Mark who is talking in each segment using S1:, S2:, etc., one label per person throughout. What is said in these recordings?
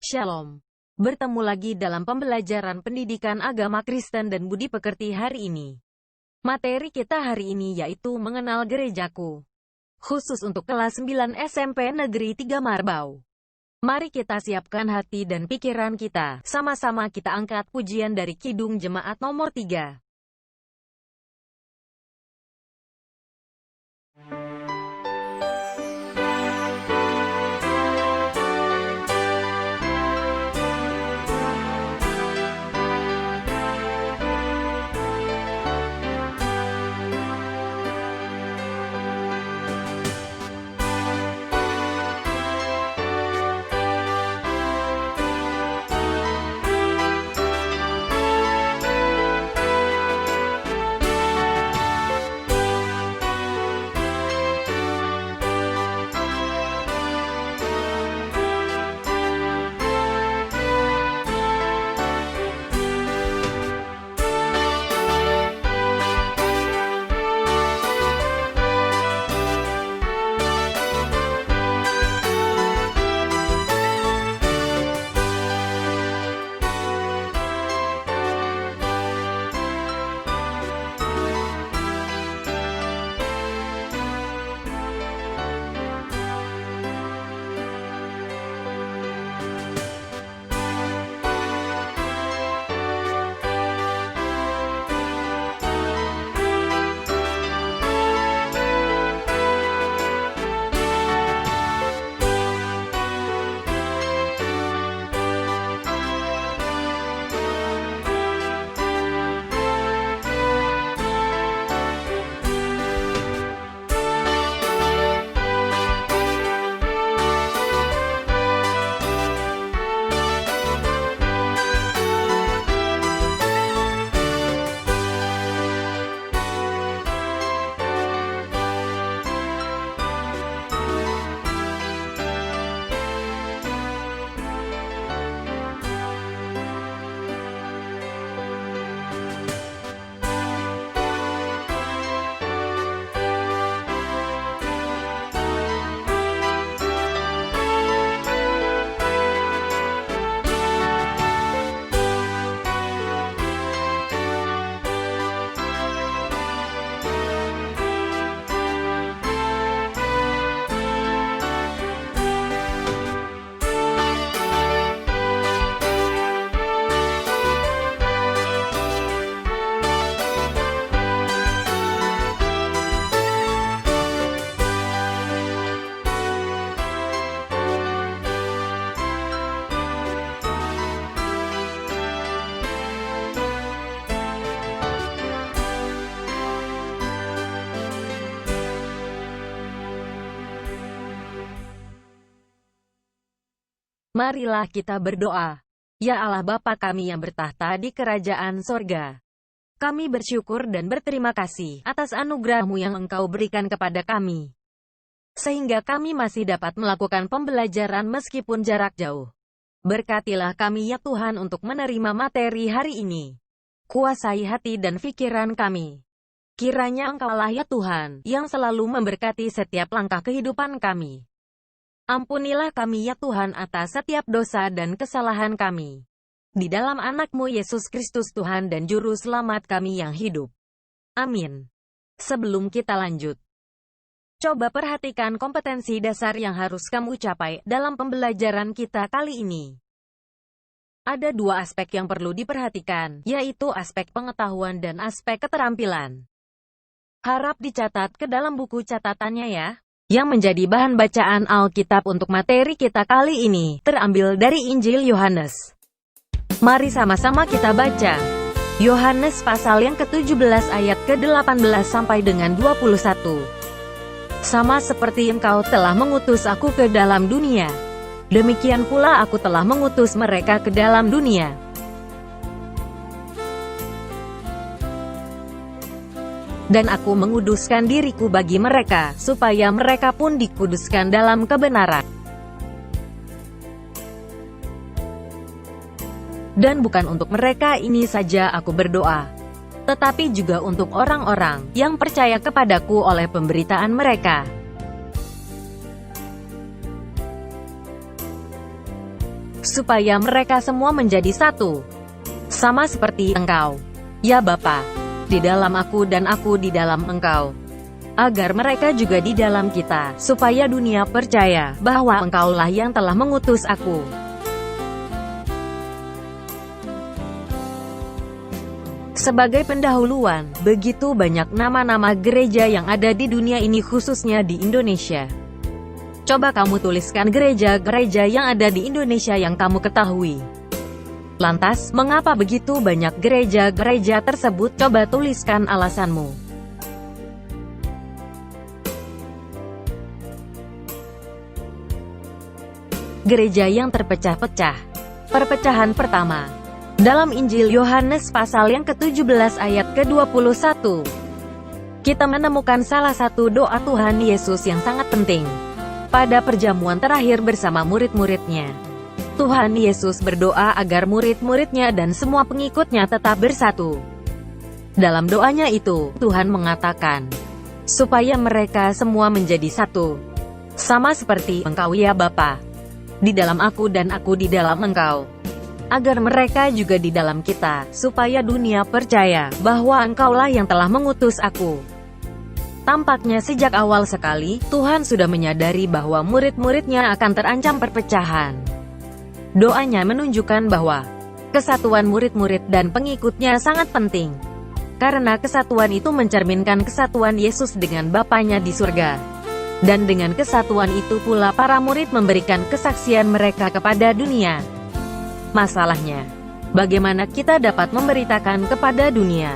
S1: Shalom. Bertemu lagi dalam pembelajaran pendidikan agama Kristen dan budi pekerti hari ini. Materi kita hari ini yaitu mengenal gerejaku. Khusus untuk kelas 9 SMP Negeri 3 Marbau. Mari kita siapkan hati dan pikiran kita. Sama-sama kita angkat pujian dari Kidung Jemaat nomor 3. Marilah kita berdoa. Ya Allah Bapa kami yang bertahta di kerajaan sorga. Kami bersyukur dan berterima kasih atas anugerah-Mu yang Engkau berikan kepada kami. Sehingga kami masih dapat melakukan pembelajaran meskipun jarak jauh. Berkatilah kami ya Tuhan untuk menerima materi hari ini. Kuasai hati dan pikiran kami. Kiranya Engkaulah ya Tuhan yang selalu memberkati setiap langkah kehidupan kami. Ampunilah kami ya Tuhan atas setiap dosa dan kesalahan kami. Di dalam anak-Mu Yesus Kristus Tuhan dan Juru Selamat kami yang hidup. Amin. Sebelum kita lanjut, coba perhatikan kompetensi dasar yang harus kamu capai dalam pembelajaran kita kali ini. Ada dua aspek yang perlu diperhatikan, yaitu aspek pengetahuan dan aspek keterampilan. Harap dicatat ke dalam buku catatannya ya. Yang menjadi bahan bacaan Alkitab untuk materi kita kali ini, terambil dari Injil Yohanes. Mari sama-sama kita baca. Yohanes pasal yang ke-17 ayat ke-18 sampai dengan 21. Sama seperti Engkau telah mengutus aku ke dalam dunia, demikian pula aku telah mengutus mereka ke dalam dunia. Dan aku menguduskan diriku bagi mereka, supaya mereka pun dikuduskan dalam kebenaran. Dan bukan untuk mereka ini saja aku berdoa, tetapi juga untuk orang-orang yang percaya kepadaku oleh pemberitaan mereka. supaya mereka semua menjadi satu, sama seperti Engkau, ya Bapa, di dalam aku dan aku di dalam Engkau, agar mereka juga di dalam kita, supaya dunia percaya bahwa Engkaulah yang telah mengutus aku. Sebagai pendahuluan, begitu banyak nama-nama gereja yang ada di dunia ini, khususnya di Indonesia. Coba kamu tuliskan gereja-gereja yang ada di Indonesia yang kamu ketahui. Lantas, mengapa begitu banyak gereja-gereja tersebut? Coba tuliskan alasanmu. Gereja yang terpecah-pecah. Perpecahan pertama. Dalam Injil Yohanes pasal yang ke-17 ayat ke-21, kita menemukan salah satu doa Tuhan Yesus yang sangat penting. Pada perjamuan terakhir bersama murid-muridnya, Tuhan Yesus berdoa agar murid-muridnya dan semua pengikutnya tetap bersatu. Dalam doanya itu, Tuhan mengatakan, supaya mereka semua menjadi satu, sama seperti Engkau ya Bapa, di dalam aku dan aku di dalam Engkau, agar mereka juga di dalam kita, supaya dunia percaya bahwa Engkaulah yang telah mengutus aku. Tampaknya sejak awal sekali, Tuhan sudah menyadari bahwa murid-muridnya akan terancam perpecahan. Doanya menunjukkan bahwa kesatuan murid-murid dan pengikutnya sangat penting, karena kesatuan itu mencerminkan kesatuan Yesus dengan Bapanya di surga. Dan dengan kesatuan itu pula para murid memberikan kesaksian mereka kepada dunia. Masalahnya, bagaimana kita dapat memberitakan kepada dunia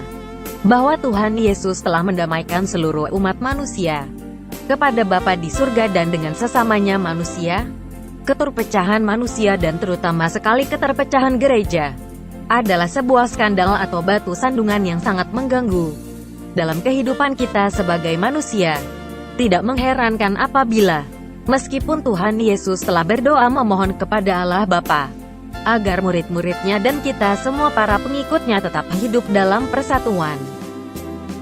S1: bahwa Tuhan Yesus telah mendamaikan seluruh umat manusia kepada Bapa di surga dan dengan sesamanya manusia? Keterpecahan manusia dan terutama sekali keterpecahan gereja adalah sebuah skandal atau batu sandungan yang sangat mengganggu dalam kehidupan kita sebagai manusia. Tidak mengherankan apabila, meskipun Tuhan Yesus telah berdoa memohon kepada Allah Bapa agar murid-muridnya dan kita semua para pengikutnya tetap hidup dalam persatuan,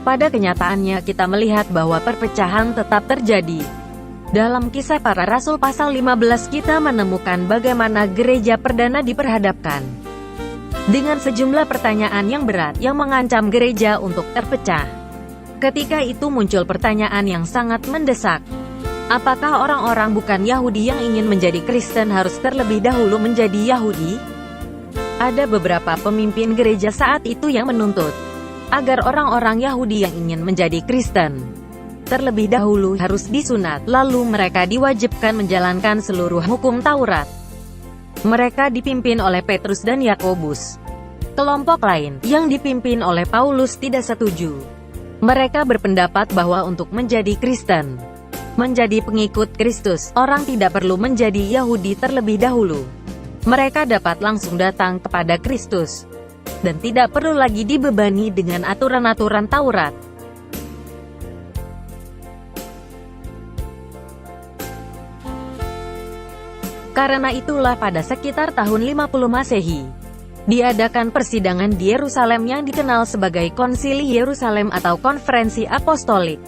S1: pada kenyataannya kita melihat bahwa perpecahan tetap terjadi. Dalam Kisah Para Rasul pasal 15 kita menemukan bagaimana gereja perdana diperhadapkan dengan sejumlah pertanyaan yang berat yang mengancam gereja untuk terpecah. Ketika itu muncul pertanyaan yang sangat mendesak. Apakah orang-orang bukan Yahudi yang ingin menjadi Kristen harus terlebih dahulu menjadi Yahudi? Ada beberapa pemimpin gereja saat itu yang menuntut agar orang-orang Yahudi yang ingin menjadi Kristen terlebih dahulu harus disunat, lalu mereka diwajibkan menjalankan seluruh hukum Taurat. Mereka dipimpin oleh Petrus dan Yakobus. Kelompok lain, yang dipimpin oleh Paulus, tidak setuju. Mereka berpendapat bahwa untuk menjadi Kristen, menjadi pengikut Kristus, orang tidak perlu menjadi Yahudi terlebih dahulu. Mereka dapat langsung datang kepada Kristus, dan tidak perlu lagi dibebani dengan aturan-aturan Taurat. Karena itulah pada sekitar tahun 50 Masehi, diadakan persidangan di Yerusalem yang dikenal sebagai Konsili Yerusalem atau Konferensi Apostolik.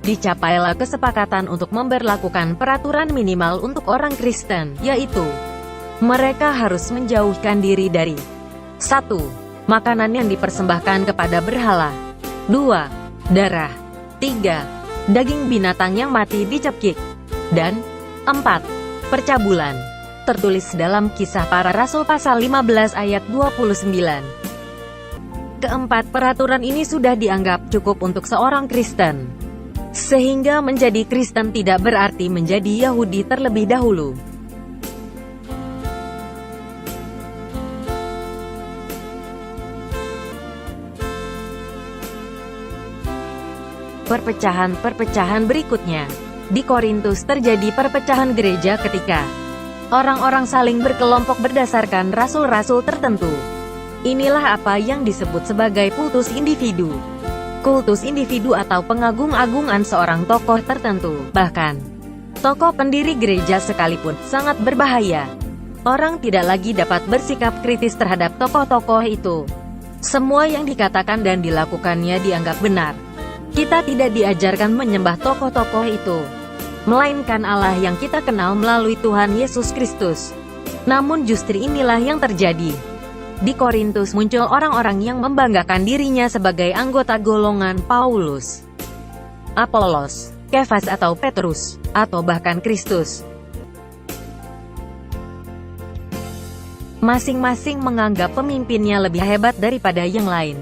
S1: Dicapailah kesepakatan untuk memberlakukan peraturan minimal untuk orang Kristen, yaitu mereka harus menjauhkan diri dari 1. Makanan yang dipersembahkan kepada berhala, 2. Darah, 3. Daging binatang yang mati dicekik, dan 4. Percabulan. Tertulis dalam Kisah Para Rasul pasal 15 ayat 29. Keempat peraturan ini sudah dianggap cukup untuk seorang Kristen, sehingga menjadi Kristen tidak berarti menjadi Yahudi terlebih dahulu. Perpecahan berikutnya. Di Korintus terjadi perpecahan gereja ketika orang-orang saling berkelompok berdasarkan rasul-rasul tertentu. Inilah apa yang disebut sebagai kultus individu. Kultus individu atau pengagung-agungan seorang tokoh tertentu, bahkan tokoh pendiri gereja sekalipun, sangat berbahaya. Orang tidak lagi dapat bersikap kritis terhadap tokoh-tokoh itu. Semua yang dikatakan dan dilakukannya dianggap benar. Kita tidak diajarkan menyembah tokoh-tokoh itu. melainkan Allah yang kita kenal melalui Tuhan Yesus Kristus. Namun justru inilah yang terjadi. Di Korintus muncul orang-orang yang membanggakan dirinya sebagai anggota golongan Paulus, Apolos, Kefas atau Petrus, atau bahkan Kristus. Masing-masing menganggap pemimpinnya lebih hebat daripada yang lain.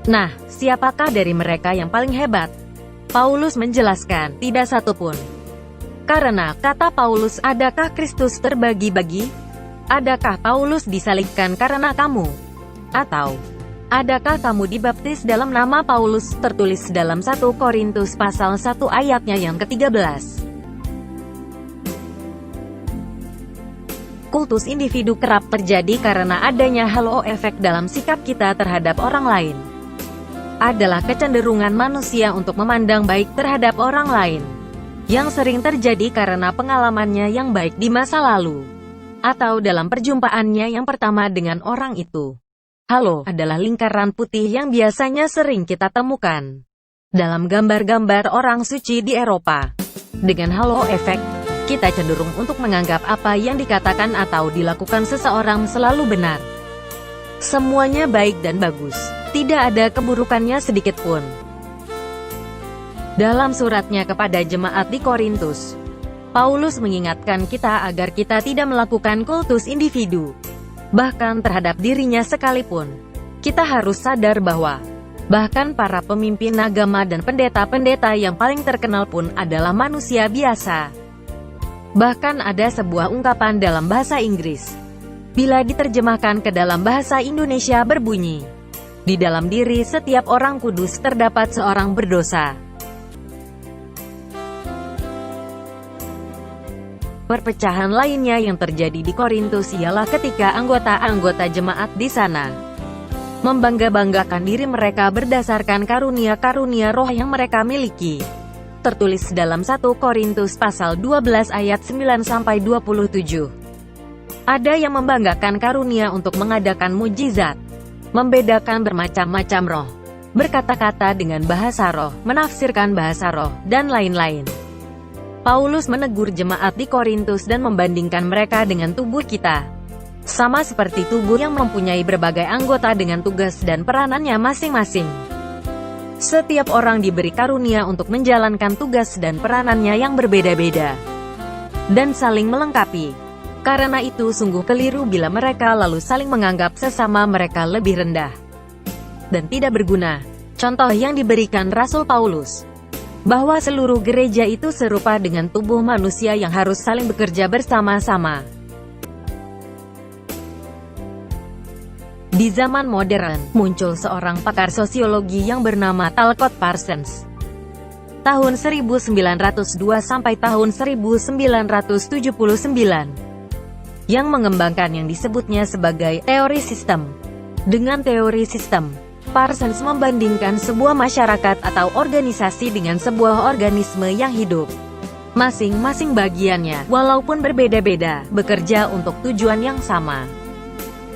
S1: Nah, siapakah dari mereka yang paling hebat? Paulus menjelaskan, tidak satupun. Karena, kata Paulus, adakah Kristus terbagi-bagi? Adakah Paulus disalibkan karena kamu? Atau, adakah kamu dibaptis dalam nama Paulus? Tertulis dalam 1 Korintus pasal 1 ayatnya yang ke-13. Kultus individu kerap terjadi karena adanya halo efek dalam sikap kita terhadap orang lain. Adalah kecenderungan manusia untuk memandang baik terhadap orang lain, yang sering terjadi karena pengalamannya yang baik di masa lalu, atau dalam perjumpaannya yang pertama dengan orang itu. Halo adalah lingkaran putih yang biasanya sering kita temukan dalam gambar-gambar orang suci di Eropa. Dengan halo efek, kita cenderung untuk menganggap apa yang dikatakan atau dilakukan seseorang selalu benar. Semuanya baik dan bagus. Tidak ada keburukannya sedikit pun. Dalam suratnya kepada jemaat di Korintus, Paulus mengingatkan kita agar kita tidak melakukan kultus individu. Bahkan terhadap dirinya sekalipun. Kita harus sadar bahwa bahkan para pemimpin agama dan pendeta-pendeta yang paling terkenal pun adalah manusia biasa. Bahkan ada sebuah ungkapan dalam bahasa Inggris, bila diterjemahkan ke dalam bahasa Indonesia berbunyi, di dalam diri setiap orang kudus terdapat seorang berdosa. Perpecahan lainnya yang terjadi di Korintus ialah ketika anggota-anggota jemaat di sana membangga-banggakan diri mereka berdasarkan karunia-karunia roh yang mereka miliki. Tertulis dalam 1 Korintus pasal 12 ayat 9-27. Ada yang membanggakan karunia untuk mengadakan mujizat, membedakan bermacam-macam roh, berkata-kata dengan bahasa roh, menafsirkan bahasa roh, dan lain-lain. Paulus menegur jemaat di Korintus dan membandingkan mereka dengan tubuh kita. Sama seperti tubuh yang mempunyai berbagai anggota dengan tugas dan peranannya masing-masing. Setiap orang diberi karunia untuk menjalankan tugas dan peranannya yang berbeda-beda dan saling melengkapi. Karena itu sungguh keliru bila mereka lalu saling menganggap sesama mereka lebih rendah dan tidak berguna. Contoh yang diberikan Rasul Paulus, bahwa seluruh gereja itu serupa dengan tubuh manusia yang harus saling bekerja bersama-sama. Di zaman modern, muncul seorang pakar sosiologi yang bernama Talcott Parsons. Tahun 1902 sampai tahun 1979. Yang mengembangkan yang disebutnya sebagai teori sistem. Dengan teori sistem, Parsons membandingkan sebuah masyarakat atau organisasi dengan sebuah organisme yang hidup. Masing-masing bagiannya, walaupun berbeda-beda, bekerja untuk tujuan yang sama.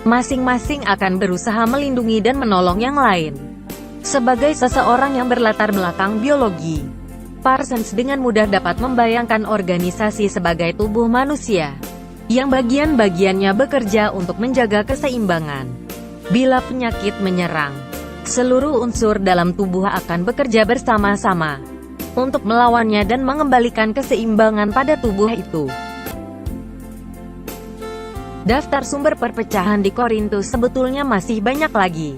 S1: Masing-masing akan berusaha melindungi dan menolong yang lain. Sebagai seseorang yang berlatar belakang biologi, Parsons dengan mudah dapat membayangkan organisasi sebagai tubuh manusia, yang bagian-bagiannya bekerja untuk menjaga keseimbangan. Bila penyakit menyerang, seluruh unsur dalam tubuh akan bekerja bersama-sama untuk melawannya dan mengembalikan keseimbangan pada tubuh itu. Daftar sumber perpecahan di Korintus sebetulnya masih banyak lagi.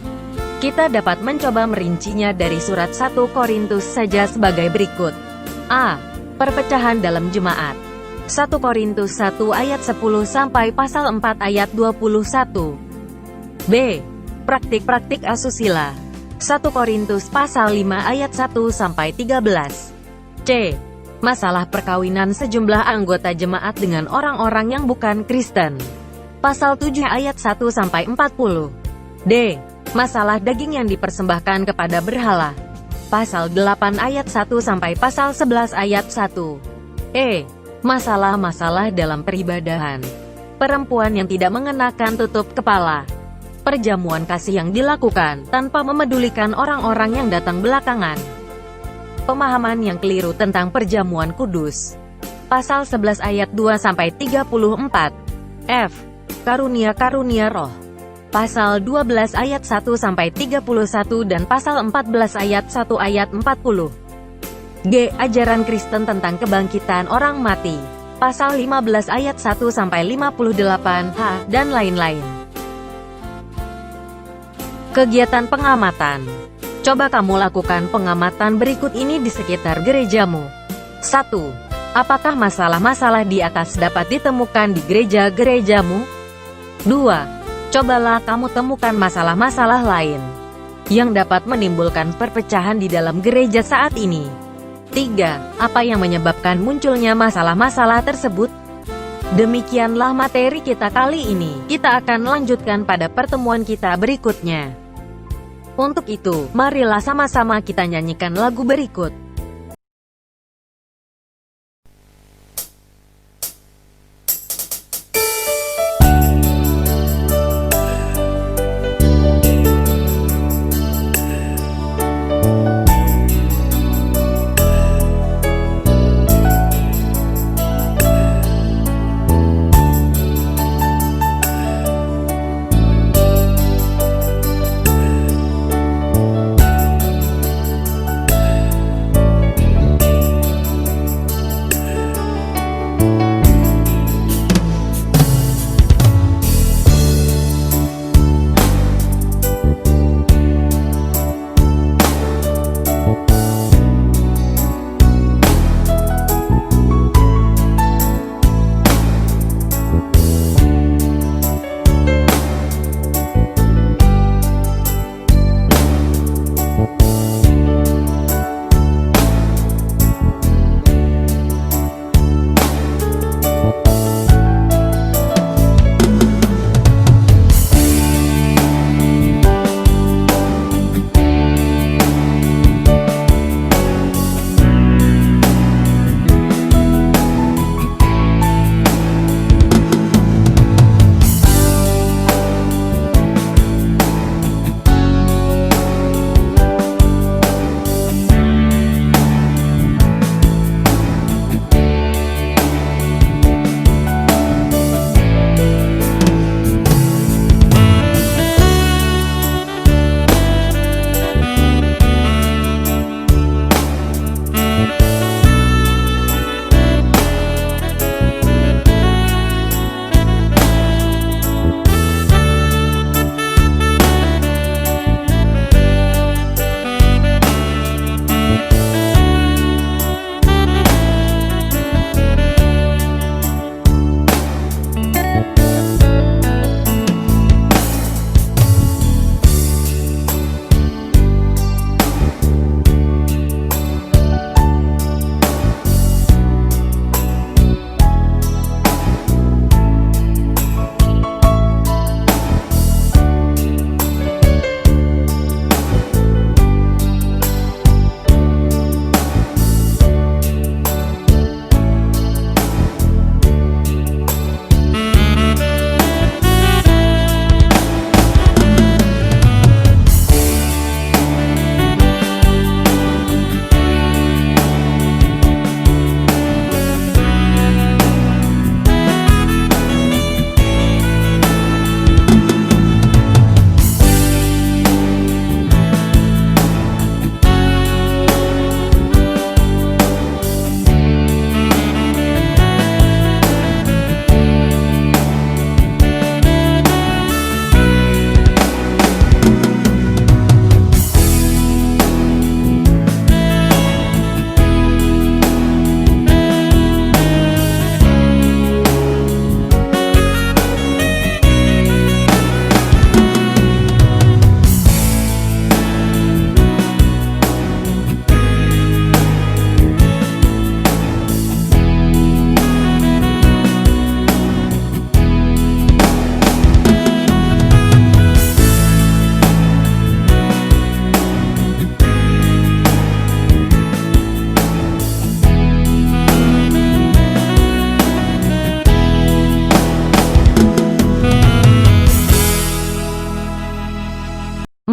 S1: Kita dapat mencoba merincinya dari surat 1 Korintus saja sebagai berikut. A. Perpecahan dalam jemaat. 1 Korintus 1 ayat 10 sampai pasal 4 ayat 21. B. Praktik-praktik asusila. 1 Korintus pasal 5 ayat 1 sampai 13. C. Masalah perkawinan sejumlah anggota jemaat dengan orang-orang yang bukan Kristen. Pasal 7 ayat 1-40. D. Masalah daging yang dipersembahkan kepada berhala. Pasal 8 ayat 1 sampai pasal 11 ayat 1. E. Masalah-masalah dalam peribadahan. Perempuan yang tidak mengenakan tutup kepala. Perjamuan kasih yang dilakukan tanpa memedulikan orang-orang yang datang belakangan. Pemahaman yang keliru tentang perjamuan kudus. Pasal 11 ayat 2-34. F. Karunia-karunia roh. Pasal 12 ayat 1-31 dan pasal 14 ayat 1 ayat 40. G. Ajaran Kristen tentang kebangkitan orang mati. Pasal 15 ayat 1-58, H, dan lain-lain. Kegiatan pengamatan. Coba kamu lakukan pengamatan berikut ini di sekitar gerejamu. 1. Apakah masalah-masalah di atas dapat ditemukan di gereja-gerejamu? 2. Cobalah kamu temukan masalah-masalah lain yang dapat menimbulkan perpecahan di dalam gereja saat ini. 3. Apa yang menyebabkan munculnya masalah-masalah tersebut? Demikianlah materi kita kali ini. Kita akan lanjutkan pada pertemuan kita berikutnya. Untuk itu, marilah sama-sama kita nyanyikan lagu berikut.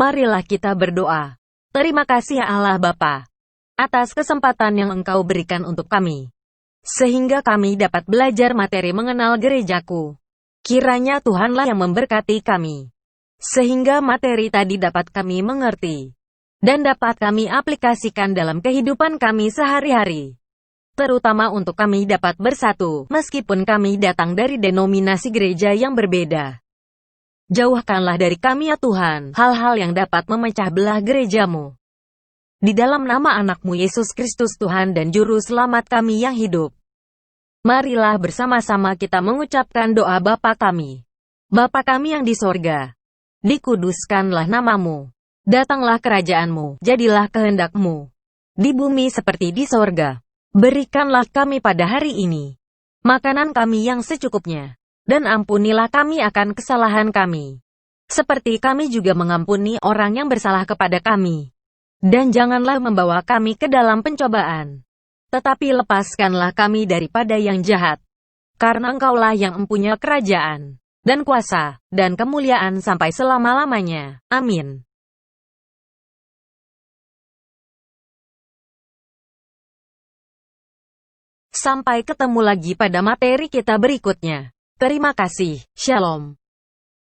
S1: Marilah kita berdoa. Terima kasih ya Allah Bapa, atas kesempatan yang Engkau berikan untuk kami. sehingga kami dapat belajar materi mengenal gerejaku. Kiranya Tuhanlah yang memberkati kami, sehingga materi tadi dapat kami mengerti, dan dapat kami aplikasikan dalam kehidupan kami sehari-hari. Terutama untuk kami dapat bersatu, meskipun kami datang dari denominasi gereja yang berbeda. Jauhkanlah dari kami ya Tuhan, hal-hal yang dapat memecah belah gerejamu. Di dalam nama anak-Mu Yesus Kristus Tuhan dan Juru Selamat kami yang hidup. Marilah bersama-sama kita mengucapkan doa Bapa kami. Bapa kami yang di sorga, dikuduskanlah nama-Mu. Datanglah kerajaan-Mu, jadilah kehendak-Mu, di bumi seperti di sorga. Berikanlah kami pada hari ini makanan kami yang secukupnya, dan ampunilah kami akan kesalahan kami, seperti kami juga mengampuni orang yang bersalah kepada kami. Dan janganlah membawa kami ke dalam pencobaan, tetapi lepaskanlah kami daripada yang jahat. Karena Engkaulah yang mempunyai kerajaan, dan kuasa, dan kemuliaan sampai selama-lamanya. Amin. Sampai ketemu lagi pada materi kita berikutnya. Terima kasih. Shalom.